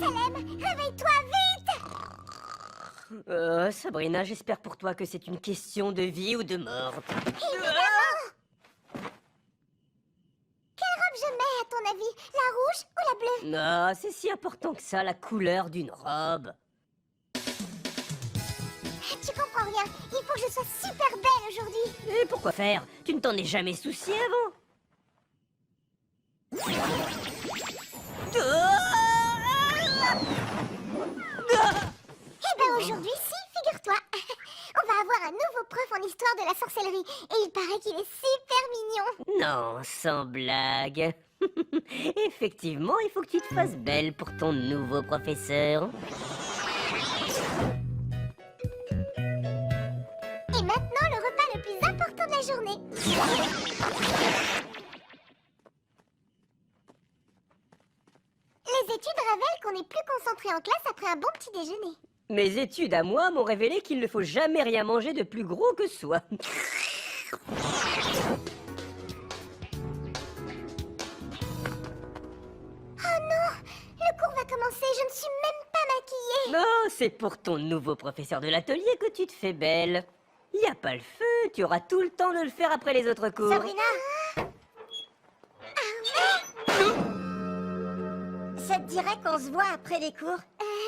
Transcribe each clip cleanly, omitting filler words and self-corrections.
Salem, réveille-toi vite! Sabrina, j'espère pour toi que c'est une question de vie ou de mort. Quelle robe je mets à ton avis? La rouge ou la bleue? Non, c'est si important que ça, la couleur d'une robe. Tu comprends rien, il faut que je sois super belle aujourd'hui. Et pourquoi faire? Tu ne t'en es jamais soucié avant? Eh ben aujourd'hui, si, figure-toi. On va avoir un nouveau prof en histoire de la sorcellerie. Et il paraît qu'il est super mignon. Non, sans blague. Effectivement, il faut que tu te fasses belle pour ton nouveau professeur. Et maintenant, le repas le plus important de la journée. Les études révèlent qu'on est plus concentré en classe après un bon petit déjeuner. Mes études à moi m'ont révélé qu'il ne faut jamais rien manger de plus gros que soi. Oh non, le cours va commencer, je ne suis même pas maquillée. Non, c'est pour ton nouveau professeur de l'atelier que tu te fais belle. Y a pas le feu, tu auras tout le temps de le faire après les autres cours. Sabrina! Ça te dirait qu'on se voit après les cours?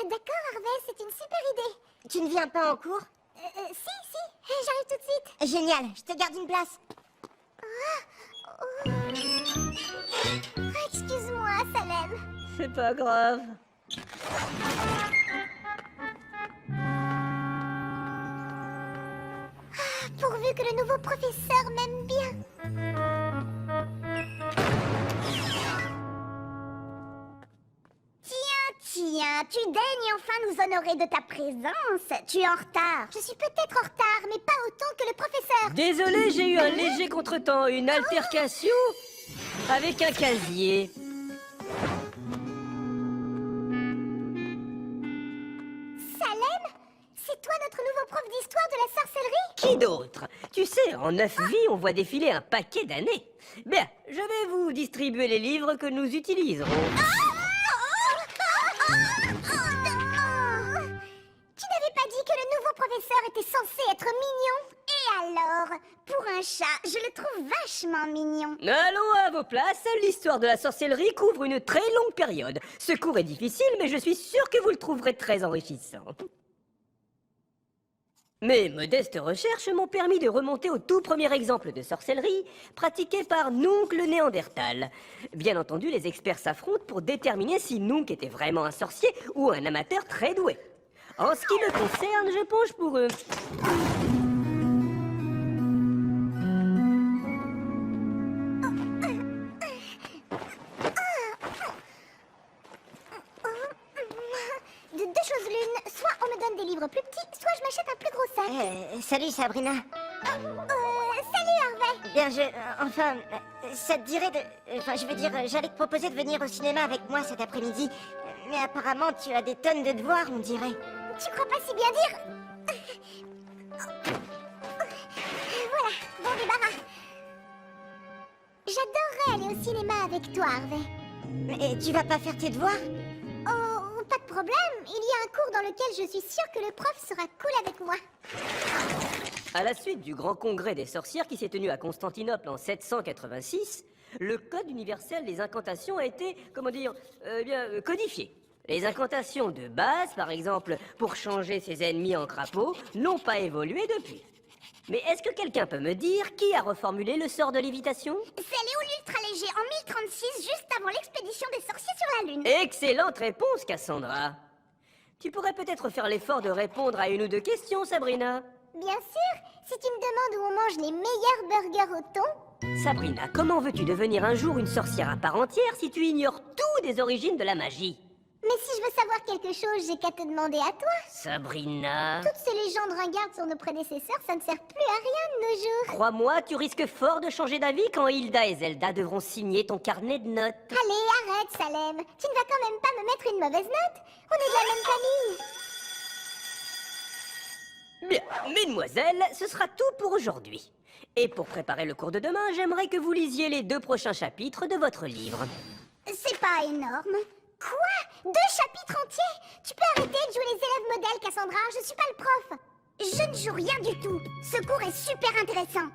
D'accord, Harvey, c'est une super idée. Tu ne viens pas en cours? Si, j'arrive tout de suite. Génial, je te garde une place. Excuse-moi, Salem. C'est pas grave. Pourvu que le nouveau professeur m'aime bien. Tiens, tu daignes enfin nous honorer de ta présence. Tu es en retard. Je suis peut-être en retard, mais pas autant que le professeur. Désolé, j'ai eu un léger contretemps, une altercation avec un casier. Salem, c'est toi notre nouveau prof d'histoire de la sorcellerie? Qui d'autre? Tu sais, en 9 vies, on voit défiler un paquet d'années. Bien, je vais vous distribuer les livres que nous utiliserons. Tu n'avais pas dit que le nouveau professeur était censé être mignon? Et alors? Pour un chat, je le trouve vachement mignon. Allons à vos places, l'histoire de la sorcellerie couvre une très longue période. Ce cours est difficile, mais je suis sûr que vous le trouverez très enrichissant. Mes modestes recherches m'ont permis de remonter au tout premier exemple de sorcellerie pratiqué par Nunc le Néandertal. Bien entendu, les experts s'affrontent pour déterminer si Nunc était vraiment un sorcier ou un amateur très doué. En ce qui me concerne, je penche pour eux. De deux choses l'une, soit on me donne des livres plus petits, soit je m'achète un plus gros sac. Salut Sabrina. Salut Harvey. Bien, ça te dirait de... Enfin, je veux dire, j'allais te proposer de venir au cinéma avec moi cet après-midi. Mais apparemment, tu as des tonnes de devoirs, on dirait. Tu crois pas si bien dire? Voilà, bon débarras. J'adorerais aller au cinéma avec toi, Harvey. Mais tu vas pas faire tes devoirs? Oh, pas de problème. Il y a un cours dans lequel je suis sûre que le prof sera cool avec moi. À la suite du grand congrès des sorcières qui s'est tenu à Constantinople en 786, le code universel des incantations a été, codifié. Les incantations de base, par exemple, pour changer ses ennemis en crapauds, n'ont pas évolué depuis. Mais est-ce que quelqu'un peut me dire qui a reformulé le sort de lévitation? C'est Léo l'Ultra Léger en 1036, juste avant l'expédition des sorciers sur la Lune. Excellente réponse, Cassandra. Tu pourrais peut-être faire l'effort de répondre à une ou deux questions, Sabrina. Bien sûr, si tu me demandes où on mange les meilleurs burgers au thon. Sabrina, comment veux-tu devenir un jour une sorcière à part entière si tu ignores tout des origines de la magie? Mais si je veux savoir quelque chose, j'ai qu'à te demander à toi. Sabrina... Toutes ces légendes ringardes sur nos prédécesseurs, ça ne sert plus à rien de nos jours. Crois-moi, tu risques fort de changer d'avis quand Hilda et Zelda devront signer ton carnet de notes. Allez, arrête, Salem. Tu ne vas quand même pas me mettre une mauvaise note. On est de la même famille. Bien, mesdemoiselles, ce sera tout pour aujourd'hui. Et pour préparer le cours de demain, j'aimerais que vous lisiez les 2 prochains chapitres de votre livre. C'est pas énorme. Quoi? 2 chapitres entiers? Tu peux arrêter de jouer les élèves modèles, Cassandra. Je suis pas le prof. Je ne joue rien du tout. Ce cours est super intéressant.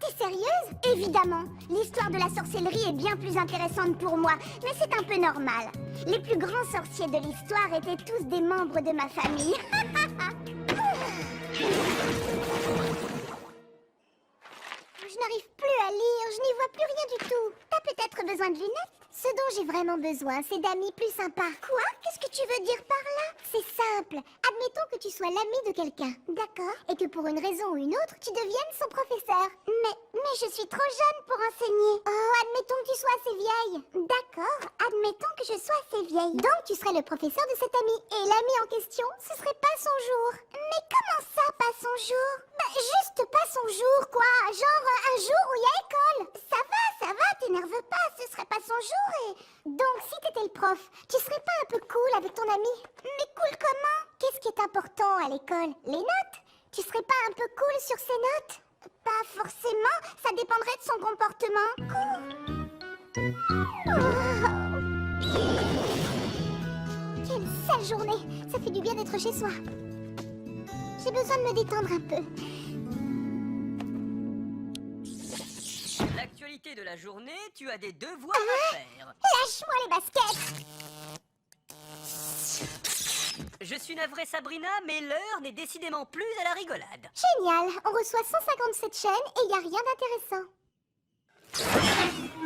T'es sérieuse? Évidemment. L'histoire de la sorcellerie est bien plus intéressante pour moi, mais c'est un peu normal. Les plus grands sorciers de l'histoire étaient tous des membres de ma famille. Je n'arrive plus à lire, je n'y vois plus rien du tout. T'as peut-être besoin de lunettes? Ce dont j'ai vraiment besoin, c'est d'amis plus sympas. Quoi? Qu'est-ce que tu veux dire par là? C'est simple. Admettons que tu sois l'ami de quelqu'un. D'accord. Et que pour une raison ou une autre, tu deviennes son professeur. Mais je suis trop jeune pour enseigner. Oh, admettons que tu sois assez vieille. D'accord. Admettons que je sois assez vieille. Donc tu serais le professeur de cet ami. Et l'ami en question, ce serait pas son jour. Mais comment ça, pas son jour? Bah, juste pas son jour, quoi. Genre un jour où il y a école. Ça va, t'énerve pas, ce serait pas son jour et... Donc, si t'étais le prof, tu serais pas un peu cool avec ton ami? Mais cool comment? Qu'est-ce qui est important à l'école? Les notes? Tu serais pas un peu cool sur ses notes? Pas forcément, ça dépendrait de son comportement. Oh. Quelle sale journée! Ça fait du bien d'être chez soi. J'ai besoin de me détendre un peu. L'actualité de la journée, tu as des devoirs à faire. Lâche-moi les baskets! Je suis navrée, Sabrina, mais l'heure n'est décidément plus à la rigolade. Génial, on reçoit 157 chaînes et il n'y a rien d'intéressant.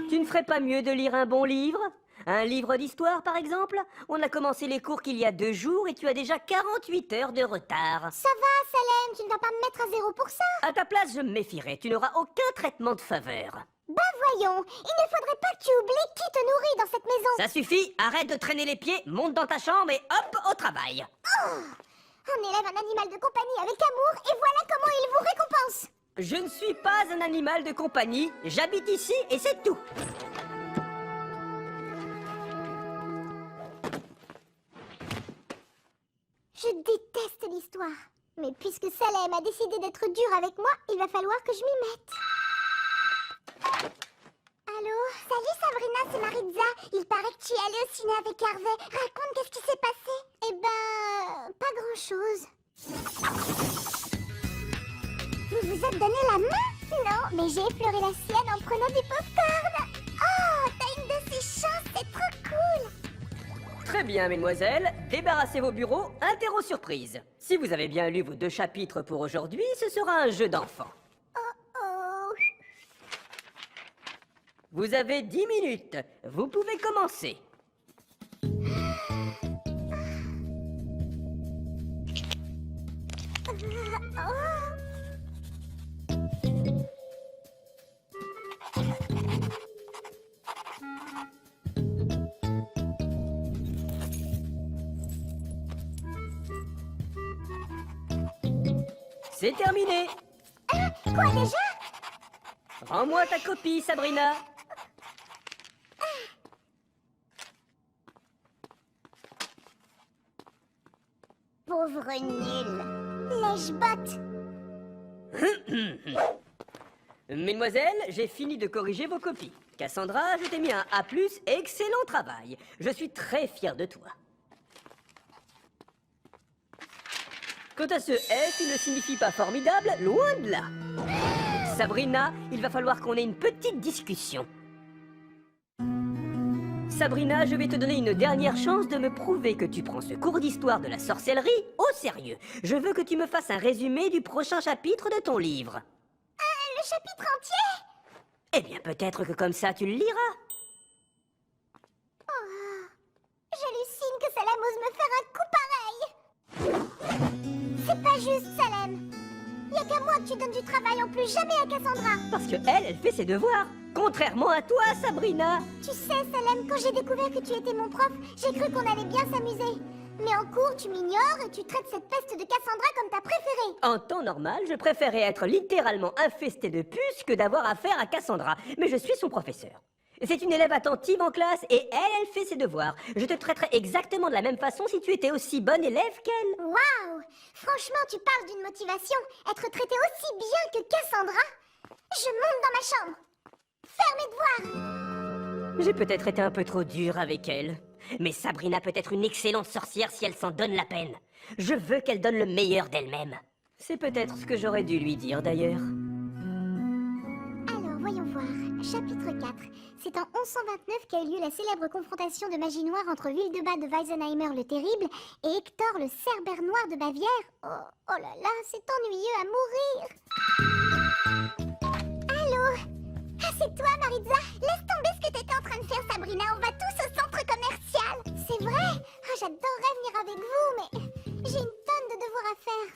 Tu ne ferais pas mieux de lire un bon livre? Un livre d'histoire, par exemple? On a commencé les cours qu'il y a 2 jours et tu as déjà 48 heures de retard. Ça va, Salem, tu ne vas pas me mettre à zéro pour ça. À ta place, je me méfierais. Tu n'auras aucun traitement de faveur. Bah voyons, il ne faudrait pas que tu oublies qui te nourrit dans cette maison. Ça suffit, arrête de traîner les pieds, monte dans ta chambre et hop, au travail. On élève un animal de compagnie avec amour et voilà comment il vous récompense. Je ne suis pas un animal de compagnie, j'habite ici et c'est tout. Je déteste l'histoire. Mais puisque Salem a décidé d'être dur avec moi, il va falloir que je m'y mette. Allô? Salut Sabrina, c'est Maritza. Il paraît que tu es allée au ciné avec Hervé. Raconte, qu'est-ce qui s'est passé? Eh ben, pas grand-chose. Vous vous êtes donné la main? Non, mais j'ai effleuré la sienne en prenant du popcorn. Oh, t'as une de ces chances, c'est trop cool. Très bien, mesdemoiselles, débarrassez vos bureaux, interro surprise. Si vous avez bien lu vos 2 chapitres pour aujourd'hui, ce sera un jeu d'enfant. Oh. Vous avez 10 minutes, vous pouvez commencer. C'est terminé. Quoi déjà? Rends-moi ta copie, Sabrina. Pauvre nul. Lèche-botte. Mesdemoiselles, j'ai fini de corriger vos copies. Cassandra, je t'ai mis un A+, excellent travail. Je suis très fier de toi. Quant à ce F, il ne signifie pas formidable, loin de là. Sabrina, il va falloir qu'on ait une petite discussion. Sabrina, je vais te donner une dernière chance de me prouver que tu prends ce cours d'histoire de la sorcellerie au sérieux. Je veux que tu me fasses un résumé du prochain chapitre de ton livre. Le chapitre entier? Eh bien, peut-être que comme ça, tu le liras. J'hallucine que Salem ose me faire un coup pareil. C'est pas juste, Salem. Y'a qu'à moi que tu donnes du travail en plus, jamais à Cassandra. Parce que elle fait ses devoirs. Contrairement à toi, Sabrina. Tu sais, Salem, quand j'ai découvert que tu étais mon prof, j'ai cru qu'on allait bien s'amuser. Mais en cours, tu m'ignores et tu traites cette peste de Cassandra comme ta préférée. En temps normal, je préférais être littéralement infesté de puces que d'avoir affaire à Cassandra. Mais je suis son professeur. C'est une élève attentive en classe et elle fait ses devoirs. Je te traiterais exactement de la même façon si tu étais aussi bonne élève qu'elle. Waouh! Franchement, tu parles d'une motivation. Être traité aussi bien que Cassandra? Je monte dans ma chambre. Faire mes devoirs. J'ai peut-être été un peu trop dur avec elle. Mais Sabrina peut être une excellente sorcière si elle s'en donne la peine. Je veux qu'elle donne le meilleur d'elle-même. C'est peut-être ce que j'aurais dû lui dire d'ailleurs. Alors, voyons voir. Chapitre 4. C'est en 1129 qu'a eu lieu la célèbre confrontation de magie noire entre Wildebad de Weisenheimer le Terrible et Hector le Cerbère Noir de Bavière. Oh là là, c'est ennuyeux à mourir. Allô? Ah, c'est toi, Maritza? Laisse tomber ce que t'étais en train de faire, Sabrina. On va tous au centre commercial. C'est vrai? Ah, j'adorerais venir avec vous, mais j'ai une tonne de devoirs à faire.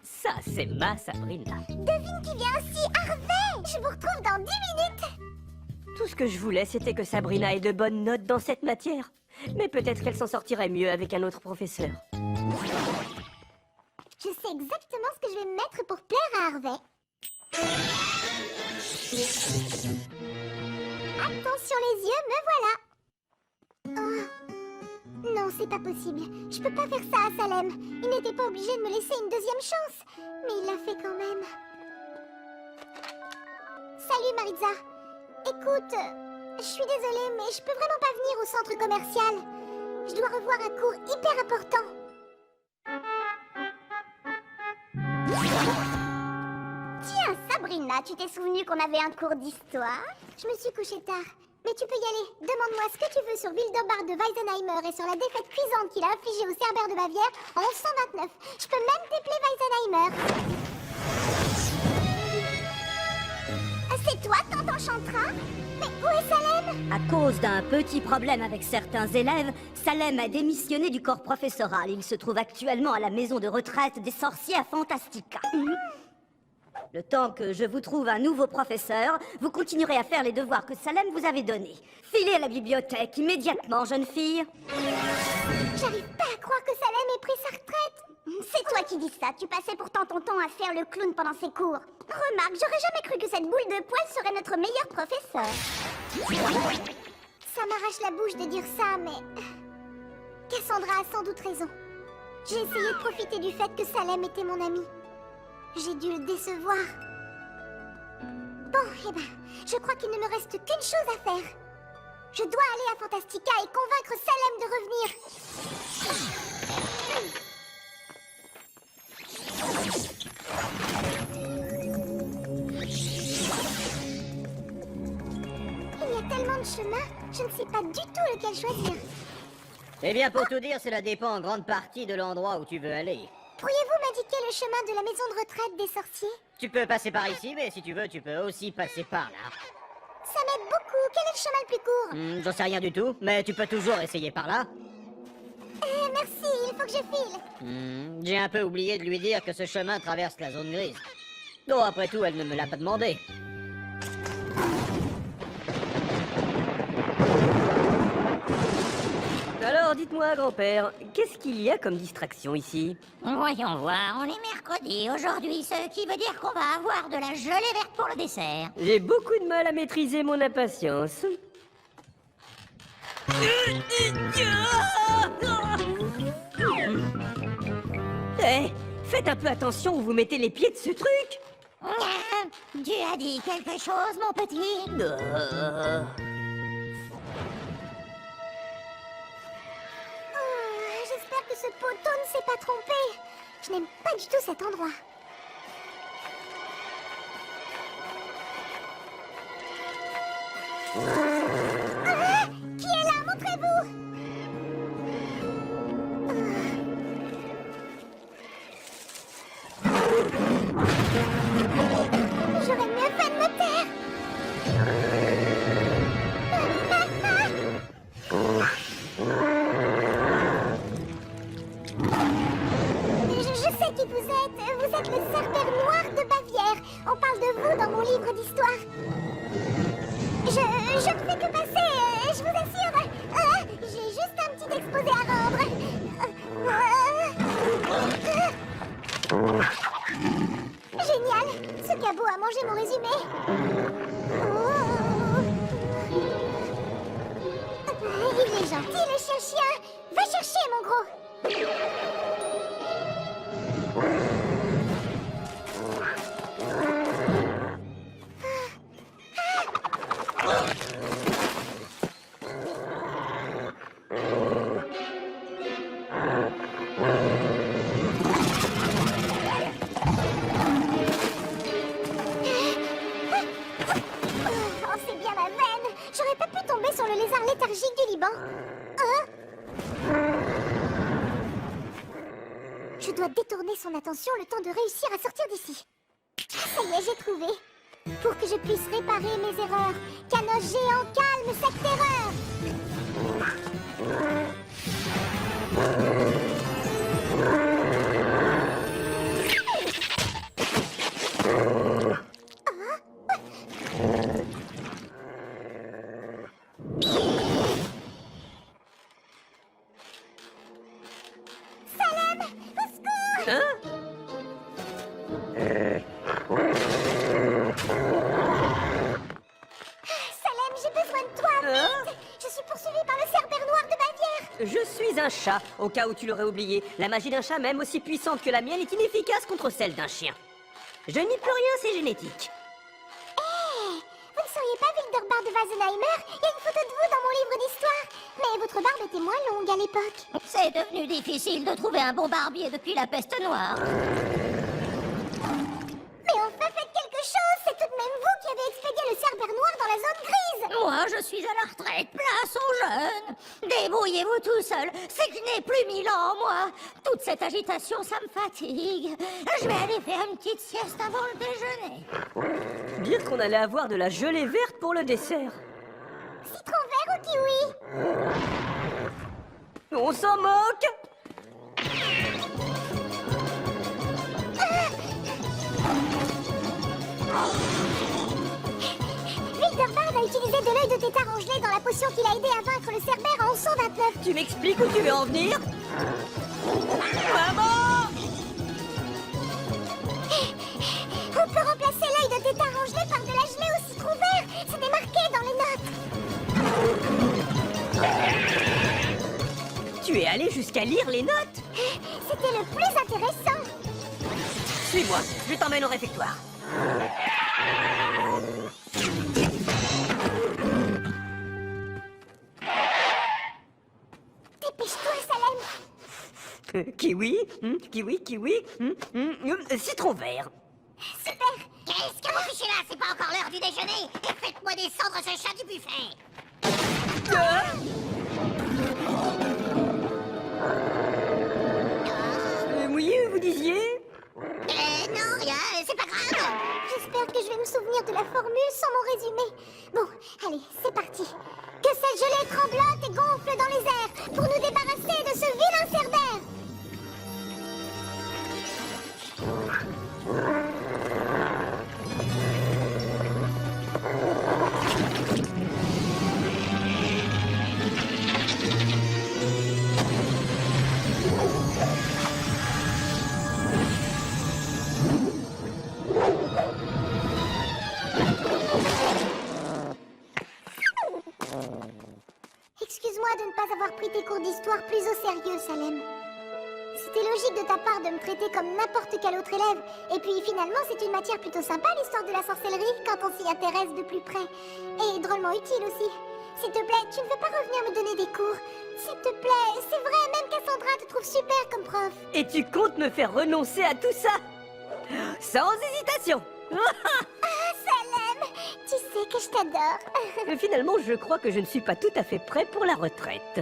Ça, c'est ma Sabrina. Devine qui vient aussi, Harvey! Je vous retrouve dans 10 minutes. Tout ce que je voulais, c'était que Sabrina ait de bonnes notes dans cette matière. Mais peut-être qu'elle s'en sortirait mieux avec un autre professeur. Je sais exactement ce que je vais me mettre pour plaire à Harvey. Attention les yeux, me voilà. Oh. Non, c'est pas possible. Je peux pas faire ça à Salem. Il n'était pas obligé de me laisser une deuxième chance. Mais il l'a fait quand même. Salut Maritza. Écoute, je suis désolée, mais je peux vraiment pas venir au centre commercial. Je dois revoir un cours hyper important. Tiens, Sabrina, tu t'es souvenue qu'on avait un cours d'histoire? Je me suis couchée tard. Mais tu peux y aller. Demande-moi ce que tu veux sur Wildebad de Weisenheimer et sur la défaite cuisante qu'il a infligée au Cerbère de Bavière en 1129. Je peux même t'épeler Weisenheimer. C'est toi, tante Enchantera? Mais où est Salem? À cause d'un petit problème avec certains élèves, Salem a démissionné du corps professoral. Il se trouve actuellement à la maison de retraite des sorciers à Fantastica. Le temps que je vous trouve un nouveau professeur, vous continuerez à faire les devoirs que Salem vous avait donnés. Filez à la bibliothèque immédiatement, jeune fille. J'arrive pas à croire que Salem ait pris sa retraite. C'est toi qui dis ça. Tu passais pourtant ton temps à faire le clown pendant ses cours. Remarque, j'aurais jamais cru que cette boule de poil serait notre meilleur professeur. Ça m'arrache la bouche de dire ça, mais... Cassandra a sans doute raison. J'ai essayé de profiter du fait que Salem était mon ami. J'ai dû le décevoir. Bon, eh ben, je crois qu'il ne me reste qu'une chose à faire. Je dois aller à Fantastica et convaincre Salem de revenir. Il y a tellement de chemins, je ne sais pas du tout lequel choisir. Eh bien, pour tout dire, cela dépend en grande partie de l'endroit où tu veux aller. Pourriez-vous m'indiquer le chemin de la maison de retraite des sorciers? Tu peux passer par ici, mais si tu veux, tu peux aussi passer par là. Ça m'aide beaucoup. Quel est le chemin le plus court? J'en sais rien du tout, mais tu peux toujours essayer par là. Merci, il faut que je file. J'ai un peu oublié de lui dire que ce chemin traverse la zone grise. Bon, après tout, elle ne me l'a pas demandé. Alors, dites-moi, grand-père, qu'est-ce qu'il y a comme distraction ici? Voyons voir, on est mercredi aujourd'hui, ce qui veut dire qu'on va avoir de la gelée verte pour le dessert. J'ai beaucoup de mal à maîtriser mon impatience. Eh, faites un peu attention où vous mettez les pieds de ce truc. Tu as dit quelque chose, mon petit? J'espère que ce poteau ne s'est pas trompé. Je n'aime pas du tout cet endroit. Ah, qui est là? Montrez-vous. J'aurais mieux fait de me taire. Je sais qui vous êtes. Vous êtes le Cerbère Noir de Bavière. On parle de vous dans mon livre d'histoire. Je ne fais que passer, je vous assure. J'ai juste un petit exposé à rendre. Génial. Ce cabot a mangé mon résumé. Il est gentil, le chien-chien. Va chercher, mon gros. Oh, c'est bien ma veine. J'aurais pas pu tomber sur le lézard léthargique du Liban. Je dois détourner son attention le temps de réussir à sortir d'ici. Ça y est, j'ai trouvé. Pour que je puisse réparer mes erreurs, qu'un os géant calme cette terreur. Salem, au secours! Hein? Salem, j'ai besoin de toi, vite! Je suis poursuivie par le cerbère noir de Bavière! Je suis un chat, au cas où tu l'aurais oublié. La magie d'un chat, même aussi puissante que la mienne, est inefficace contre celle d'un chien. Je n'y peux rien, c'est génétique. Vous ne seriez pas Wildebard de Wasenheimer? Il y a une photo de vous dans mon livre d'histoire. Mais votre barbe était moins longue à l'époque. C'est devenu difficile de trouver un bon barbier depuis la peste noire. Mais enfin, faites quelque chose! C'est tout de même vous qui avez expédié le cerbère noir dans la zone grise! Moi, je suis à la retraite, place aux jeunes. Débrouillez-vous tout seul, c'est que je n'ai plus 1000 ans, moi. Toute cette agitation, ça me fatigue. Je vais aller faire une petite sieste avant le déjeuner. Dire qu'on allait avoir de la gelée verte pour le dessert. Citron vert ou kiwi? On s'en moque! Wildebard a utilisé de l'œil de tétard gelé dans la potion qui l'a aidé à vaincre le cerbère en 1129. Tu m'expliques où tu veux en venir? Maman! On peut remplacer l'œil de tétard gelé par de la gelée au citron vert. C'était marqué dans les notes. Tu es allé jusqu'à lire les notes? C'était le plus intéressant. Suis-moi, je t'emmène au réfectoire. Dépêche-toi, Salem. Kiwi, kiwi, citron vert. Super. Qu'est-ce que vous fichez là? C'est pas encore l'heure du déjeuner. Et faites-moi descendre ce chat du buffet. Oui, vous disiez? Non, rien, c'est pas grave. J'espère que je vais me souvenir de la formule sans mon résumé. Bon, allez, c'est parti. Que cette gelée tremblote et gonfle dans les airs pour nous débarrasser de ce vilain cerbère. Excuse-moi de ne pas avoir pris tes cours d'histoire plus au sérieux, Salem. C'était logique de ta part de me traiter comme n'importe quel autre élève. Et puis finalement, c'est une matière plutôt sympa, l'histoire de la sorcellerie, quand on s'y intéresse de plus près. Et drôlement utile aussi. S'il te plaît, tu ne veux pas revenir me donner des cours? S'il te plaît, c'est vrai, même Cassandra te trouve super comme prof. Et tu comptes me faire renoncer à tout ça? Sans hésitation. Ah, Salem, tu sais que je t'adore. Finalement, je crois que je ne suis pas tout à fait prêt pour la retraite.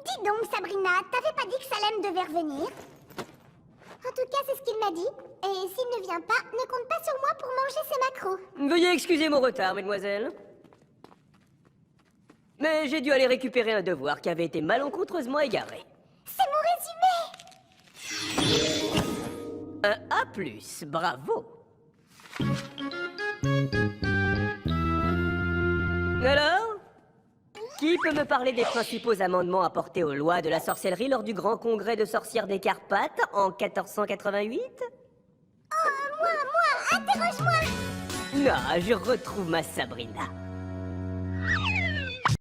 Dis donc, Sabrina, t'avais pas dit que Salem devait revenir? En tout cas, c'est ce qu'il m'a dit. Et s'il ne vient pas, ne compte pas sur moi pour manger ses maquereaux. Veuillez excuser mon retard, mesdemoiselles. Mais j'ai dû aller récupérer un devoir qui avait été malencontreusement égaré. C'est mon résumé! Un A+, bravo. Alors? Qui peut me parler des principaux amendements apportés aux lois de la sorcellerie lors du grand congrès de sorcières des Carpates en 1488? Moi, interroge-moi! Ah, je retrouve ma Sabrina.